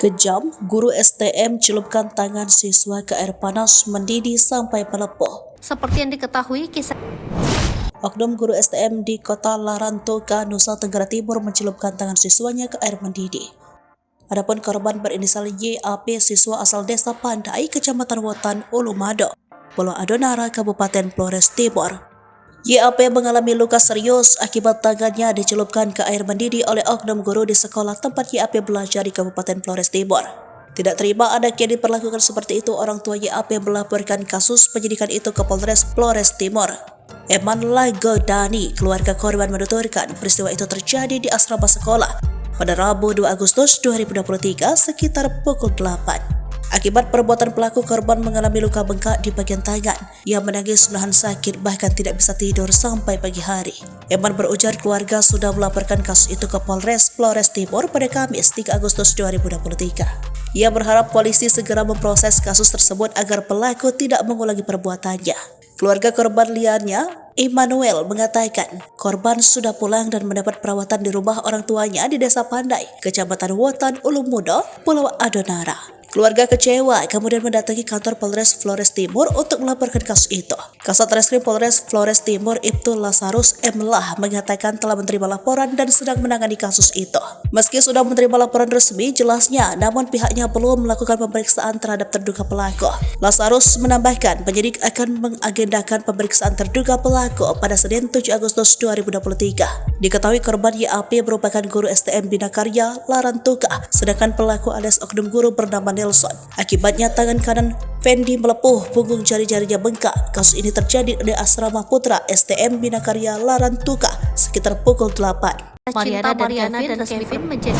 Kejam, guru STM celupkan tangan siswa ke air panas mendidih sampai melepuh. Seperti yang diketahui, kisah Oknum guru STM di kota Larantuka, Nusa Tenggara Timur mencelupkan tangan siswanya ke air mendidih. Adapun korban berinisial YAP, siswa asal desa Pandai, Kecamatan Wotan, Ulumado, Pulau Adonara, Kabupaten Flores Timur. YAP mengalami luka serius akibat tangannya dicelupkan ke air mendidih oleh oknum guru di sekolah tempat YAP belajar di Kabupaten Flores Timur. Tidak terima anaknya diperlakukan seperti itu, orang tua YAP melaporkan kasus penyidikan itu ke Polres Flores Timur. Eman Lagodani, keluarga korban, menuturkan peristiwa itu terjadi di asrama sekolah pada Rabu 2 Agustus 2023 sekitar pukul 8. Akibat perbuatan pelaku, korban mengalami luka bengkak di bagian tangan. Ia menangis menahan sakit, bahkan tidak bisa tidur sampai pagi hari. Eman berujar keluarga sudah melaporkan kasus itu ke Polres Flores Timur pada Kamis 3 Agustus 2023. Ia berharap polisi segera memproses kasus tersebut agar pelaku tidak mengulangi perbuatannya. Keluarga korban liannya, Immanuel, mengatakan korban sudah pulang dan mendapat perawatan di rumah orang tuanya di Desa Pandai, Kecamatan Wotan, Ulumudo, Pulau Adonara. Keluarga kecewa kemudian mendatangi kantor Polres Flores Timur untuk melaporkan kasus itu. Kasat Reskrim Polres Flores Timur Ibtu Lazarus M. Lah mengatakan telah menerima laporan dan sedang menangani kasus itu. Meski sudah menerima laporan resmi, jelasnya, namun pihaknya belum melakukan pemeriksaan terhadap terduga pelaku. Lazarus menambahkan penyidik akan mengagendakan pemeriksaan terduga pelaku pada Senin 7 Agustus 2023. Diketahui korban YAP merupakan guru STM Bina Karya Larantuka, sedangkan pelaku alias oknum guru bernama Nelson. Akibatnya tangan kanan Fendi melepuh, punggung jari-jarinya bengkak. Kasus ini terjadi di asrama putra STM Bina Karya Larantuka sekitar pukul 8. Mariana dan Kevin menjadi